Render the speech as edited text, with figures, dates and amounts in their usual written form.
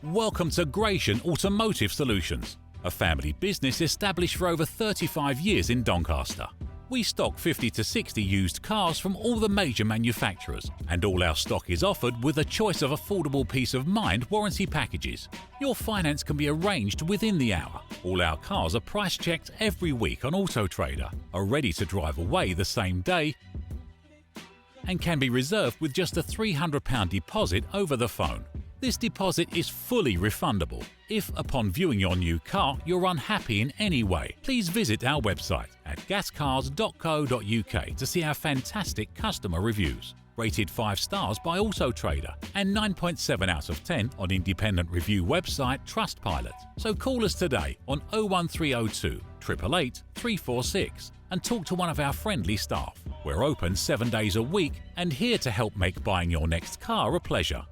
Welcome to Gratian Automotive Solutions, a family business established for over 35 years in Doncaster. We stock 50 to 60 used cars from all the major manufacturers, and all our stock is offered with a choice of affordable peace of mind warranty packages. Your finance can be arranged within the hour. All our cars are price checked every week on Auto Trader, are ready to drive away the same day, and can be reserved with just a £300 deposit over the phone. This deposit is fully refundable. If, upon viewing your new car, you're unhappy in any way, please visit our website at gascars.co.uk to see our fantastic customer reviews. Rated 5 stars by Auto Trader and 9.7 out of 10 on independent review website Trustpilot. So call us today on 01302 888 346 and talk to one of our friendly staff. We're open 7 days a week and here to help make buying your next car a pleasure.